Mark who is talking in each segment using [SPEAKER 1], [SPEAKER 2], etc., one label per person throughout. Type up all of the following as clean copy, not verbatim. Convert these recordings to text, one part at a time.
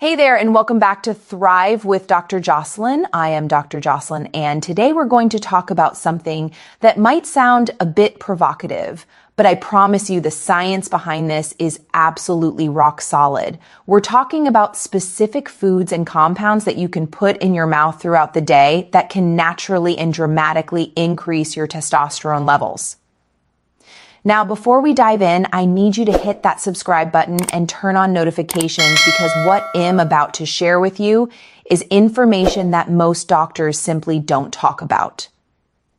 [SPEAKER 1] Hey there, and welcome back to Thrive with Dr. Jocelyn. I am Dr. Jocelyn, and today we're going to talk about something that might sound a bit provocative, but I promise you the science behind this is absolutely rock solid. We're talking about specific foods and compounds that you can put in your mouth throughout the day that can naturally and dramatically increase your testosterone levels. Now, before we dive in, I need you to hit that subscribe button and turn on notifications because what I'm about to share with you is information that most doctors simply don't talk about.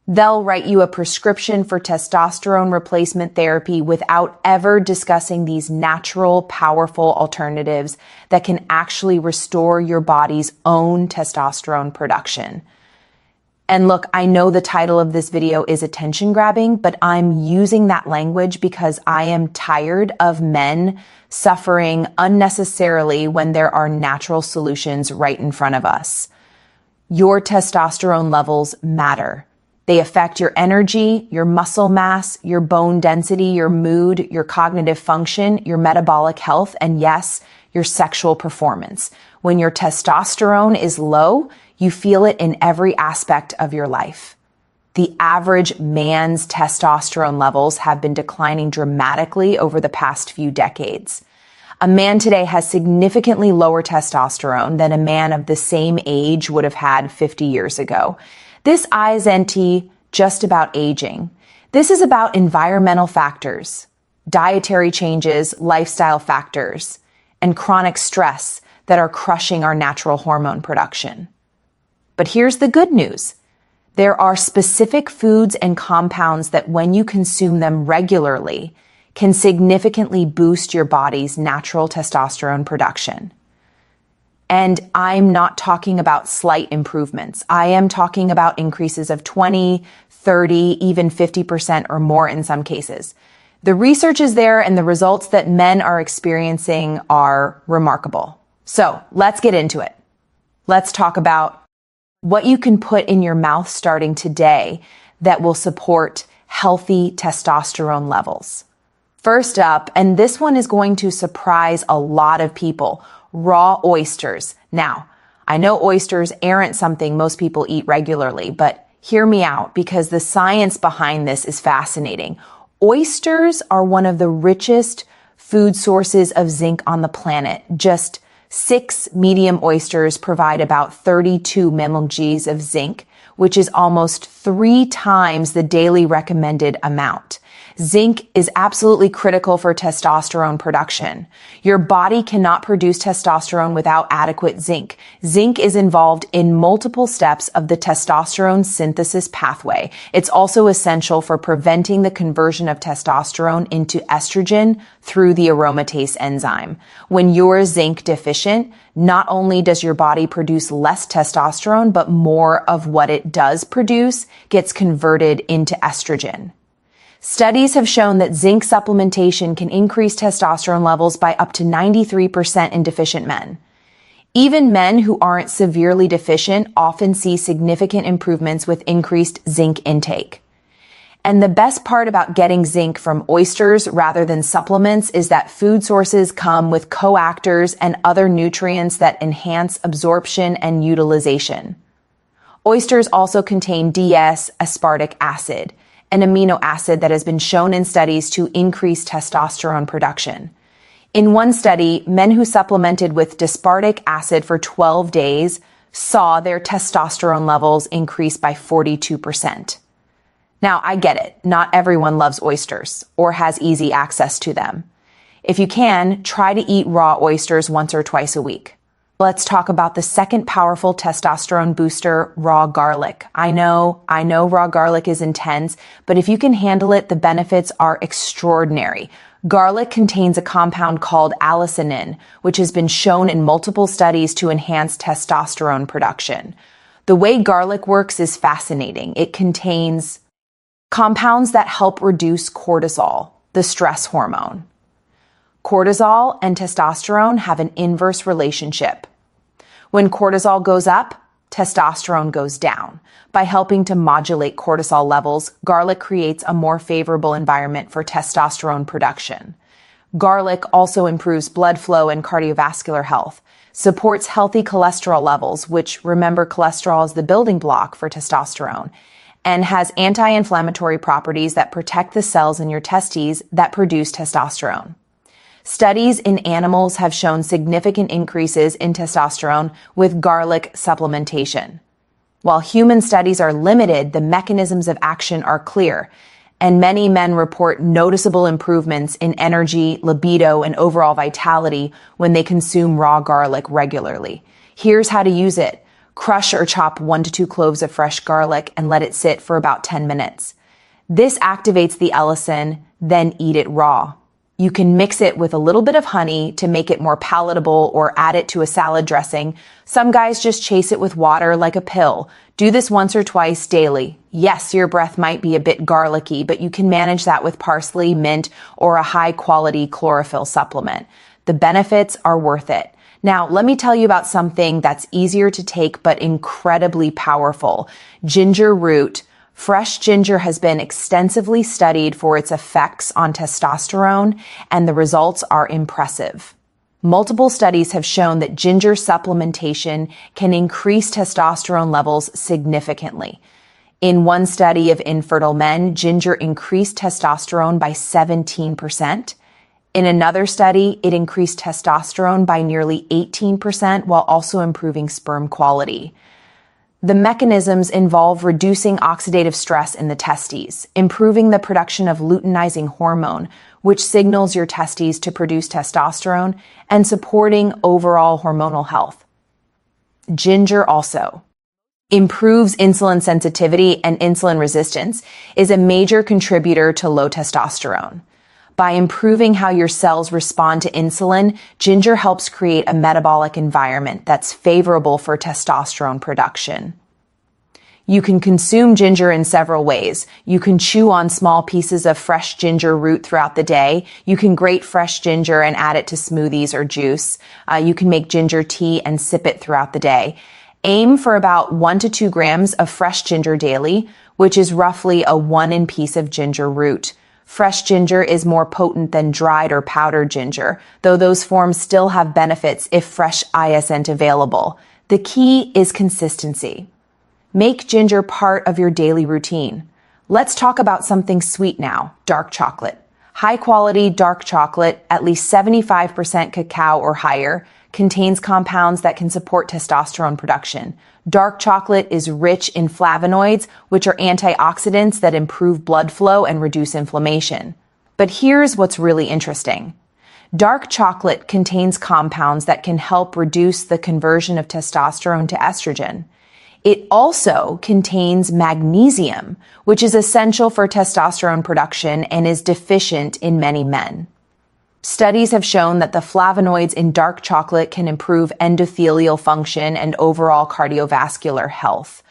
[SPEAKER 1] They'll write you a prescription for testosterone replacement therapy without ever discussing these natural, powerful alternatives that can actually restore your body's own testosterone production. And look, I know the title of this video is attention grabbing, but I'm using that language because I am tired of men suffering unnecessarily when there are natural solutions right in front of us. Your testosterone levels matter. They affect your energy, your muscle mass, your bone density, your mood, your cognitive function, your metabolic health, and yes, your sexual performance. When your testosterone is low, you feel it in every aspect of your life. The average man's testosterone levels have been declining dramatically over the past few decades. A man today has significantly lower testosterone than a man of the same age would have had 50 years ago. This isn't just about aging. This is about environmental factors, dietary changes, lifestyle factors, and chronic stress that are crushing our natural hormone production. But here's the good news. There are specific foods and compounds that when you consume them regularly can significantly boost your body's natural testosterone production. And I'm not talking about slight improvements. I am talking about increases of 20, 30, even 50% or more in some cases. The research is there and the results that men are experiencing are remarkable. So let's get into it. Let's talk about what you can put in your mouth starting today that will support healthy testosterone levels. First up, and this one is going to surprise a lot of people, raw oysters. Now, I know oysters aren't something most people eat regularly, but hear me out because the science behind this is fascinating. Oysters are one of the richest food sources of zinc on the planet. Just 6 medium oysters provide about 32 mg of zinc, which is almost 3 times the daily recommended amount. Zinc is absolutely critical for testosterone production. Your body cannot produce testosterone without adequate zinc. Zinc is involved in multiple steps of the testosterone synthesis pathway. It's also essential for preventing the conversion of testosterone into estrogen through the aromatase enzyme. When you're zinc deficient, not only does your body produce less testosterone, but more of what it does produce gets converted into estrogen. Studies have shown that zinc supplementation can increase testosterone levels by up to 93% in deficient men. Even men who aren't severely deficient often see significant improvements with increased zinc intake. And the best part about getting zinc from oysters rather than supplements is that food sources come with coactors and other nutrients that enhance absorption and utilization. Oysters also contain D-aspartic acid, an amino acid that has been shown in studies to increase testosterone production. In one study, men who supplemented with aspartic acid for 12 days saw their testosterone levels increase by 42%. Now, I get it. Not everyone loves oysters or has easy access to them. If you can, try to eat raw oysters once or twice a week. Let's talk about the second powerful testosterone booster, raw garlic. I know raw garlic is intense, but if you can handle it, the benefits are extraordinary. Garlic contains a compound called allicin, which has been shown in multiple studies to enhance testosterone production. The way garlic works is fascinating. It contains compounds that help reduce cortisol, the stress hormone. Cortisol and testosterone have an inverse relationship. When cortisol goes up, testosterone goes down. By helping to modulate cortisol levels, garlic creates a more favorable environment for testosterone production. Garlic also improves blood flow and cardiovascular health, supports healthy cholesterol levels, which, remember, cholesterol is the building block for testosterone, and has anti-inflammatory properties that protect the cells in your testes that produce testosterone. Studies in animals have shown significant increases in testosterone with garlic supplementation. While human studies are limited, the mechanisms of action are clear, and many men report noticeable improvements in energy, libido, and overall vitality when they consume raw garlic regularly. Here's how to use it. Crush or chop 1 to 2 cloves of fresh garlic and let it sit for about 10 minutes. This activates the allicin, then eat it raw. You can mix it with a little bit of honey to make it more palatable or add it to a salad dressing. Some guys just chase it with water like a pill. Do this once or twice daily. Yes, your breath might be a bit garlicky, but you can manage that with parsley, mint, or a high-quality chlorophyll supplement. The benefits are worth it. Now, let me tell you about something that's easier to take but incredibly powerful. Ginger root. Fresh ginger has been extensively studied for its effects on testosterone, and the results are impressive. Multiple studies have shown that ginger supplementation can increase testosterone levels significantly. In one study of infertile men, ginger increased testosterone by 17%. In another study, it increased testosterone by nearly 18% while also improving sperm quality. The mechanisms involve reducing oxidative stress in the testes, improving the production of luteinizing hormone, which signals your testes to produce testosterone, and supporting overall hormonal health. Ginger also improves insulin sensitivity and insulin resistance, is a major contributor to low testosterone. By improving how your cells respond to insulin, ginger helps create a metabolic environment that's favorable for testosterone production. You can consume ginger in several ways. You can chew on small pieces of fresh ginger root throughout the day. You can grate fresh ginger and add it to smoothies or juice. You can make ginger tea and sip it throughout the day. Aim for about 1 to 2 grams of fresh ginger daily, which is roughly a 1 piece of ginger root. Fresh ginger is more potent than dried or powdered ginger, though those forms still have benefits if fresh isn't available. The key is consistency. Make ginger part of your daily routine. Let's talk about something sweet now, dark chocolate. High quality dark chocolate, at least 75% cacao or higher, contains compounds that can support testosterone production. Dark chocolate is rich in flavonoids, which are antioxidants that improve blood flow and reduce inflammation. But here's what's really interesting. Dark chocolate contains compounds that can help reduce the conversion of testosterone to estrogen. It also contains magnesium, which is essential for testosterone production and is deficient in many men. Studies have shown that the flavonoids in dark chocolate can improve endothelial function and overall cardiovascular health.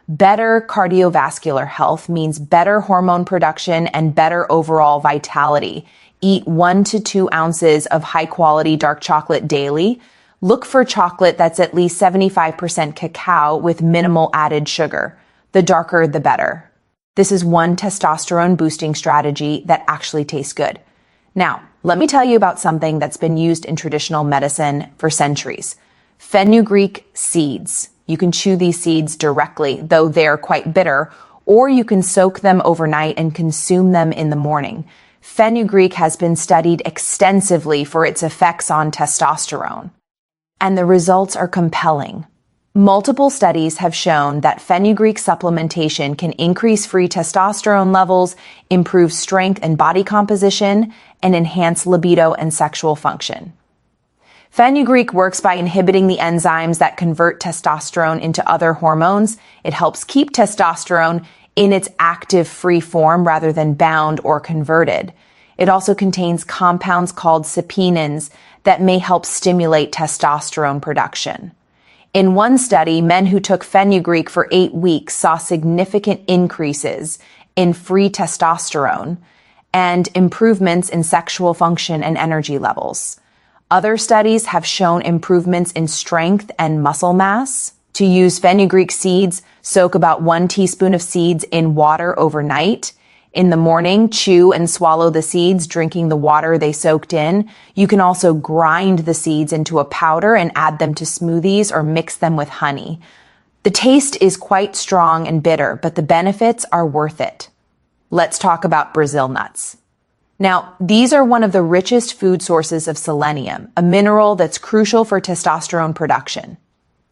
[SPEAKER 1] Better cardiovascular health means better hormone production and better overall vitality. Eat 1 to 2 ounces of high-quality dark chocolate daily. Look for chocolate that's at least 75% cacao with minimal added sugar. The darker, the better. This is one testosterone boosting strategy that actually tastes good. Now, let me tell you about something that's been used in traditional medicine for centuries. Fenugreek seeds. You can chew these seeds directly, though they're quite bitter, or you can soak them overnight and consume them in the morning. Fenugreek has been studied extensively for its effects on testosterone, and the results are compelling. Multiple studies have shown that fenugreek supplementation can increase free testosterone levels, improve strength and body composition, and enhance libido and sexual function. Fenugreek works by inhibiting the enzymes that convert testosterone into other hormones. It helps keep testosterone in its active free form rather than bound or converted. It also contains compounds called saponins that may help stimulate testosterone production. In one study, men who took fenugreek for 8 weeks saw significant increases in free testosterone and improvements in sexual function and energy levels. Other studies have shown improvements in strength and muscle mass. To use fenugreek seeds, soak about 1 teaspoon of seeds in water overnight. In the morning, chew and swallow the seeds, drinking the water they soaked in. You can also grind the seeds into a powder and add them to smoothies or mix them with honey. The taste is quite strong and bitter, but the benefits are worth it. Let's talk about Brazil nuts. Now, these are one of the richest food sources of selenium, a mineral that's crucial for testosterone production.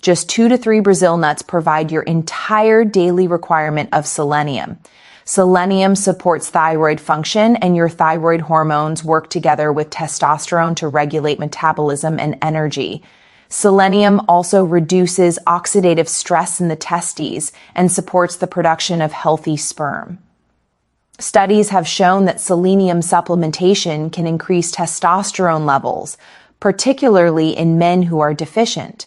[SPEAKER 1] Just 2 to 3 Brazil nuts provide your entire daily requirement of selenium. Selenium supports thyroid function, and your thyroid hormones work together with testosterone to regulate metabolism and energy. Selenium also reduces oxidative stress in the testes and supports the production of healthy sperm. Studies have shown that selenium supplementation can increase testosterone levels, particularly in men who are deficient.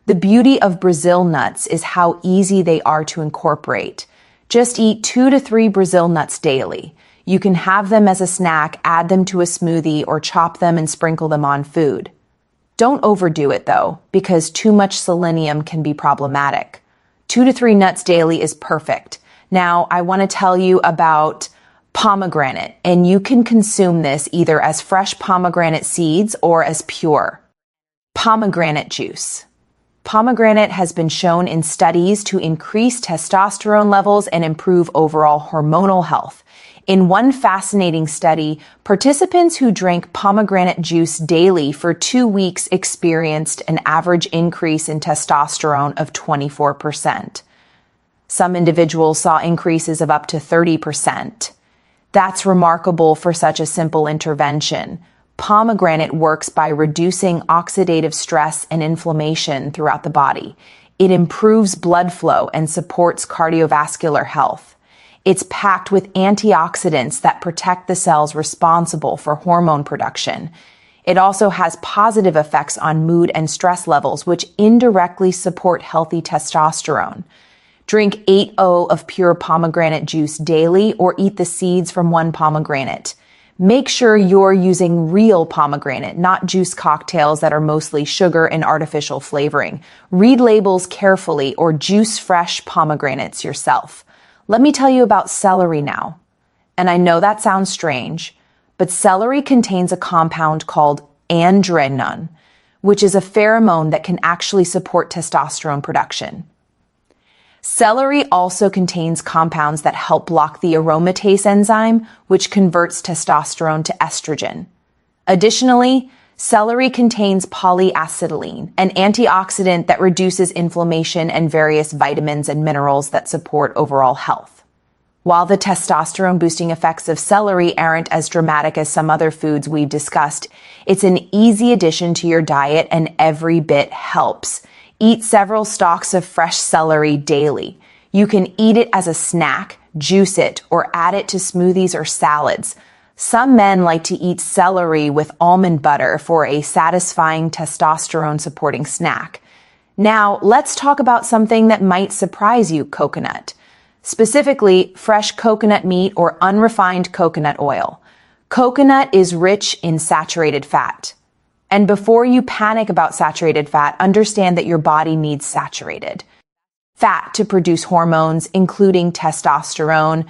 [SPEAKER 1] The beauty of Brazil nuts is how easy they are to incorporate. Just eat 2 to 3 Brazil nuts daily. You can have them as a snack, add them to a smoothie, or chop them and sprinkle them on food. Don't overdo it though, because too much selenium can be problematic. 2 to 3 nuts daily is perfect. Now, I want to tell you about pomegranate, and you can consume this either as fresh pomegranate seeds or as pure. Pomegranate juice. Pomegranate has been shown in studies to increase testosterone levels and improve overall hormonal health. In one fascinating study, participants who drank pomegranate juice daily for 2 weeks experienced an average increase in testosterone of 24%. Some individuals saw increases of up to 30%. That's remarkable for such a simple intervention. Pomegranate works by reducing oxidative stress and inflammation throughout the body. It improves blood flow and supports cardiovascular health. It's packed with antioxidants that protect the cells responsible for hormone production. It also has positive effects on mood and stress levels, which indirectly support healthy testosterone. Drink 8 of pure pomegranate juice daily or eat the seeds from 1 pomegranate. Make sure you're using real pomegranate, not juice cocktails that are mostly sugar and artificial flavoring. Read labels carefully or juice fresh pomegranates yourself. Let me tell you about celery now. And I know that sounds strange, but celery contains a compound called androgen, which is a pheromone that can actually support testosterone production. Celery also contains compounds that help block the aromatase enzyme, which converts testosterone to estrogen. Additionally, celery contains polyacetylene, an antioxidant that reduces inflammation, and various vitamins and minerals that support overall health. While the testosterone-boosting effects of celery aren't as dramatic as some other foods we've discussed, it's an easy addition to your diet and every bit helps. Eat several stalks of fresh celery daily. You can eat it as a snack, juice it, or add it to smoothies or salads. Some men like to eat celery with almond butter for a satisfying testosterone-supporting snack. Now, let's talk about something that might surprise you, coconut. Specifically, fresh coconut meat or unrefined coconut oil. Coconut is rich in saturated fat. And before you panic about saturated fat, understand that your body needs saturated fat to produce hormones, including testosterone.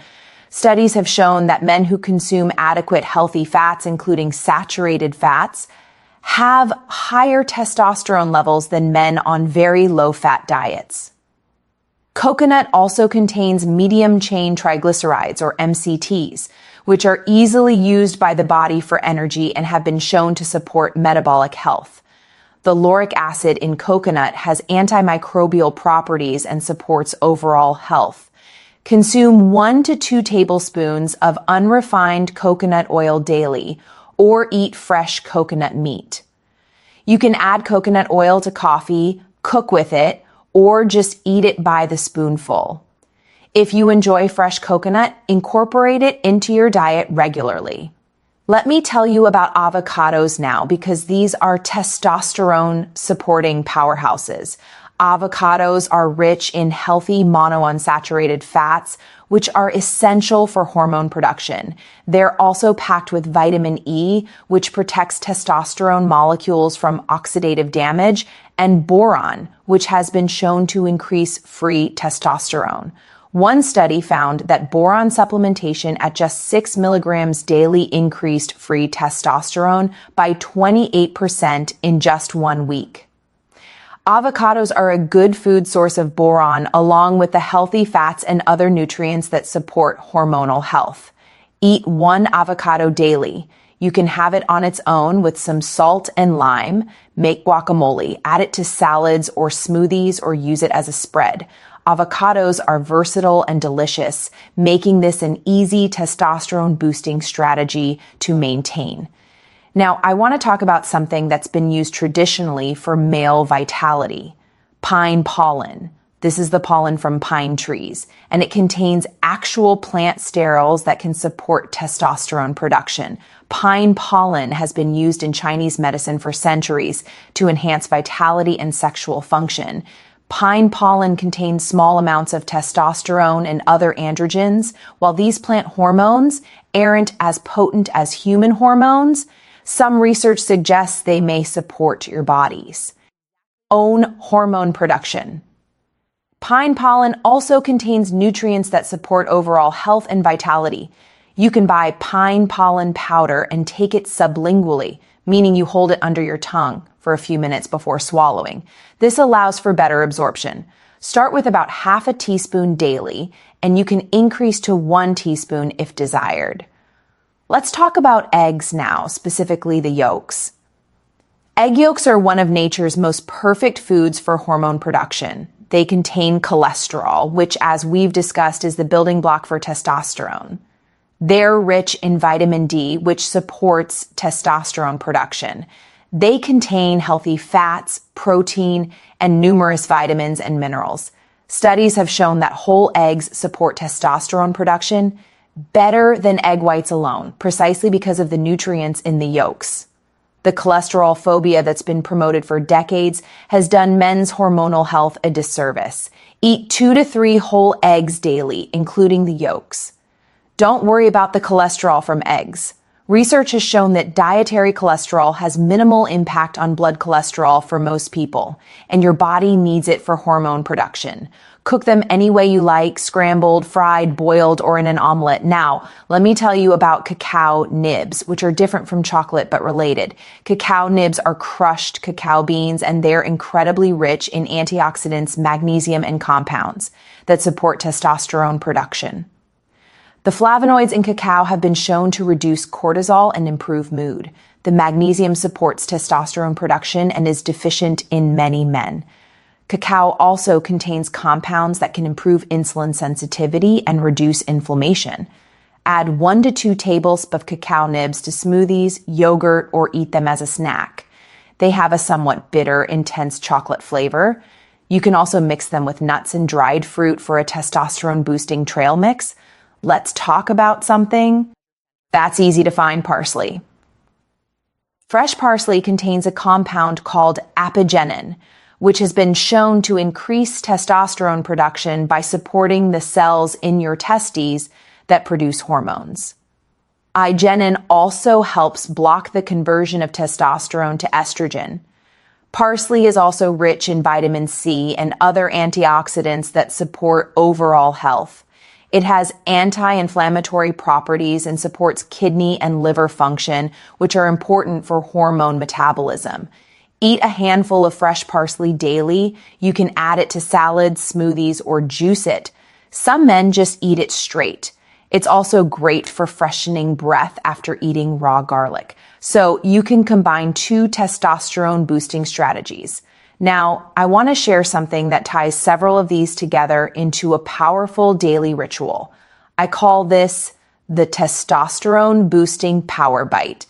[SPEAKER 1] Studies have shown that men who consume adequate healthy fats, including saturated fats, have higher testosterone levels than men on very low-fat diets. Coconut also contains medium-chain triglycerides, or MCTs, which are easily used by the body for energy and have been shown to support metabolic health. The lauric acid in coconut has antimicrobial properties and supports overall health. Consume 1 to 2 tablespoons of unrefined coconut oil daily, or eat fresh coconut meat. You can add coconut oil to coffee, cook with it, or just eat it by the spoonful. If you enjoy fresh coconut, incorporate it into your diet regularly. Let me tell you about avocados now, because these are testosterone-supporting powerhouses. Avocados are rich in healthy monounsaturated fats, which are essential for hormone production. They're also packed with vitamin E, which protects testosterone molecules from oxidative damage, and boron, which has been shown to increase free testosterone. One study found that boron supplementation at just 6 milligrams daily increased free testosterone by 28% in just 1 week. Avocados are a good food source of boron, along with the healthy fats and other nutrients that support hormonal health. Eat 1 avocado daily. You can have it on its own with some salt and lime, make guacamole, add it to salads or smoothies, or use it as a spread. Avocados are versatile and delicious, making this an easy testosterone boosting strategy to maintain. Now, I want to talk about something that's been used traditionally for male vitality: pine pollen. This is the pollen from pine trees, and it contains actual plant sterols that can support testosterone production. Pine pollen has been used in Chinese medicine for centuries to enhance vitality and sexual function. Pine pollen contains small amounts of testosterone and other androgens. While these plant hormones aren't as potent as human hormones, some research suggests they may support your body's own hormone production. Pine pollen also contains nutrients that support overall health and vitality. You can buy pine pollen powder and take it sublingually, meaning you hold it under your tongue for a few minutes before swallowing. This allows for better absorption. Start with about half a teaspoon daily, and you can increase to 1 teaspoon if desired. Let's talk about eggs now, specifically the yolks. Egg yolks are one of nature's most perfect foods for hormone production. They contain cholesterol, which, as we've discussed, is the building block for testosterone. They're rich in vitamin D, which supports testosterone production. They contain healthy fats, protein, and numerous vitamins and minerals. Studies have shown that whole eggs support testosterone production better than egg whites alone, precisely because of the nutrients in the yolks. The cholesterol phobia that's been promoted for decades has done men's hormonal health a disservice. Eat 2 to 3 whole eggs daily, including the yolks. Don't worry about the cholesterol from eggs. Research has shown that dietary cholesterol has minimal impact on blood cholesterol for most people, and your body needs it for hormone production. Cook them any way you like: scrambled, fried, boiled, or in an omelet. Now, let me tell you about cacao nibs, which are different from chocolate but related. Cacao nibs are crushed cacao beans, and they're incredibly rich in antioxidants, magnesium, and compounds that support testosterone production. The flavonoids in cacao have been shown to reduce cortisol and improve mood. The magnesium supports testosterone production and is deficient in many men. Cacao also contains compounds that can improve insulin sensitivity and reduce inflammation. Add 1 to 2 tablespoons of cacao nibs to smoothies, yogurt, or eat them as a snack. They have a somewhat bitter, intense chocolate flavor. You can also mix them with nuts and dried fruit for a testosterone-boosting trail mix. Let's talk about something that's easy to find: parsley. Fresh parsley contains a compound called apigenin, which has been shown to increase testosterone production by supporting the cells in your testes that produce hormones. Apigenin also helps block the conversion of testosterone to estrogen. Parsley is also rich in vitamin C and other antioxidants that support overall health. It has anti-inflammatory properties and supports kidney and liver function, which are important for hormone metabolism. Eat a handful of fresh parsley daily. You can add it to salads, smoothies, or juice it. Some men just eat it straight. It's also great for freshening breath after eating raw garlic. So you can combine 2 testosterone boosting strategies. Now, I want to share something that ties several of these together into a powerful daily ritual. I call this the testosterone boosting power bite,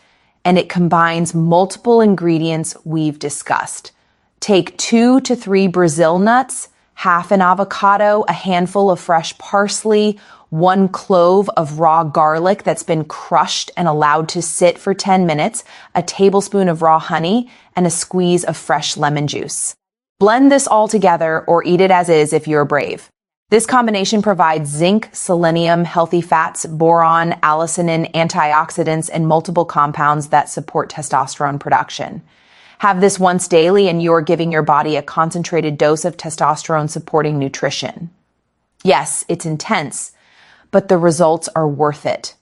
[SPEAKER 1] and it combines multiple ingredients we've discussed. Take 2 to 3 Brazil nuts, half an avocado, a handful of fresh parsley, 1 clove of raw garlic that's been crushed and allowed to sit for 10 minutes, a tablespoon of raw honey, and a squeeze of fresh lemon juice. Blend this all together or eat it as is if you're brave. This combination provides zinc, selenium, healthy fats, boron, allicin, antioxidants, and multiple compounds that support testosterone production. Have this once daily and you're giving your body a concentrated dose of testosterone supporting nutrition. Yes, it's intense, but the results are worth it.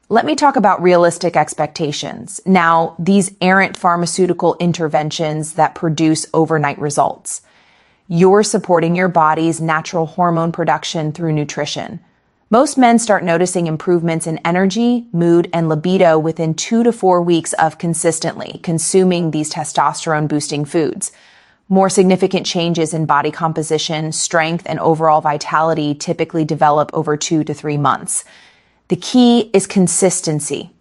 [SPEAKER 1] Let me talk about realistic expectations. Now, these aren't pharmaceutical interventions that produce overnight results. You're supporting your body's natural hormone production through nutrition. Most men start noticing improvements in energy, mood, and libido within 2 to 4 weeks of consistently consuming these testosterone-boosting foods. More significant changes in body composition, strength, and overall vitality typically develop over 2 to 3 months. The key is consistency.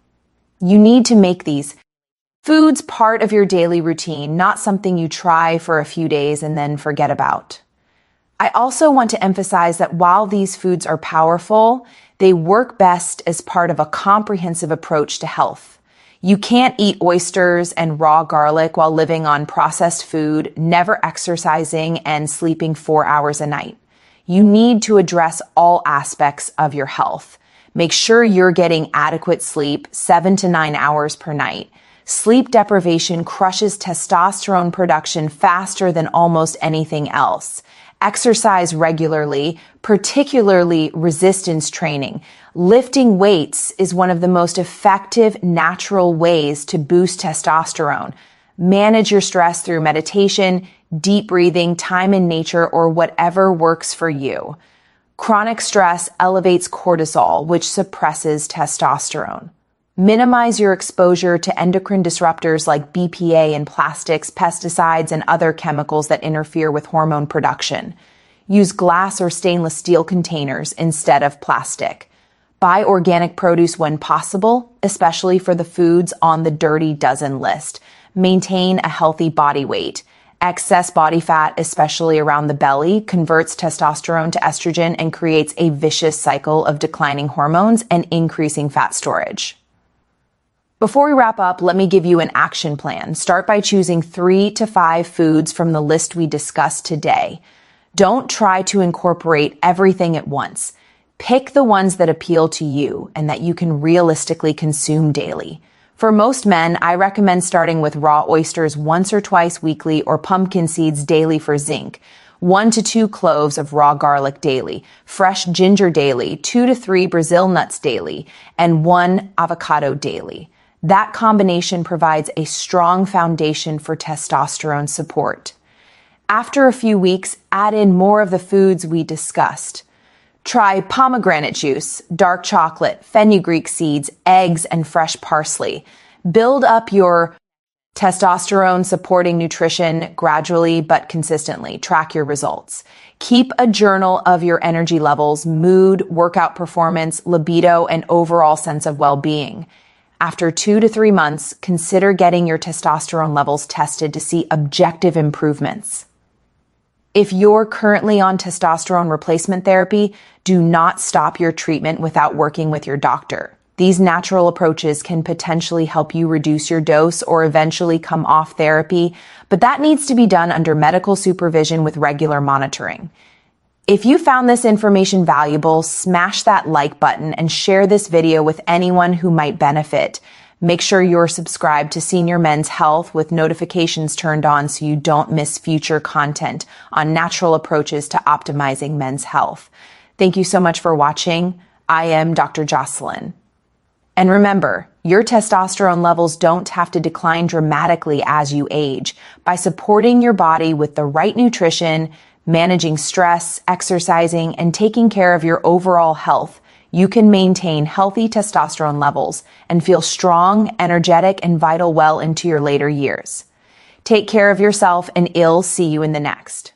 [SPEAKER 1] You need to make these foods part of your daily routine, not something you try for a few days and then forget about. I also want to emphasize that while these foods are powerful, they work best as part of a comprehensive approach to health. You can't eat oysters and raw garlic while living on processed food, never exercising, and sleeping 4 hours a night. You need to address all aspects of your health. Make sure you're getting adequate sleep, 7 to 9 hours per night. Sleep deprivation crushes testosterone production faster than almost anything else. Exercise regularly, particularly resistance training. Lifting weights is one of the most effective natural ways to boost testosterone. Manage your stress through meditation, deep breathing, time in nature, or whatever works for you. Chronic stress elevates cortisol, which suppresses testosterone. Minimize your exposure to endocrine disruptors like BPA and plastics, pesticides, and other chemicals that interfere with hormone production. Use glass or stainless steel containers instead of plastic. Buy organic produce when possible, especially for the foods on the dirty dozen list. Maintain a healthy body weight. Excess body fat, especially around the belly, converts testosterone to estrogen and creates a vicious cycle of declining hormones and increasing fat storage. Before we wrap up, let me give you an action plan. Start by choosing 3 to 5 foods from the list we discussed today. Don't try to incorporate everything at once. Pick the ones that appeal to you and that you can realistically consume daily. For most men, I recommend starting with raw oysters once or twice weekly or pumpkin seeds daily for zinc, 1 to 2 cloves of raw garlic daily, fresh ginger daily, 2 to 3 Brazil nuts daily, and 1 avocado daily. That combination provides a strong foundation for testosterone support. After a few weeks, add in more of the foods we discussed. Try pomegranate juice, dark chocolate, fenugreek seeds, eggs, and fresh parsley. Build up your testosterone supporting nutrition gradually but consistently. Track your results. Keep a journal of your energy levels, mood, workout performance, libido, and overall sense of well-being. After 2 to 3 months, consider getting your testosterone levels tested to see objective improvements. If you're currently on testosterone replacement therapy, do not stop your treatment without working with your doctor. These natural approaches can potentially help you reduce your dose or eventually come off therapy, but that needs to be done under medical supervision with regular monitoring. If you found this information valuable, smash that like button and share this video with anyone who might benefit. Make sure you're subscribed to Senior Men's Health with notifications turned on so you don't miss future content on natural approaches to optimizing men's health. Thank you so much for watching. I am Dr. Jocelyn. And remember, your testosterone levels don't have to decline dramatically as you age. By supporting your body with the right nutrition, managing stress, exercising, and taking care of your overall health, you can maintain healthy testosterone levels and feel strong, energetic, and vital well into your later years. Take care of yourself, and I'll see you in the next.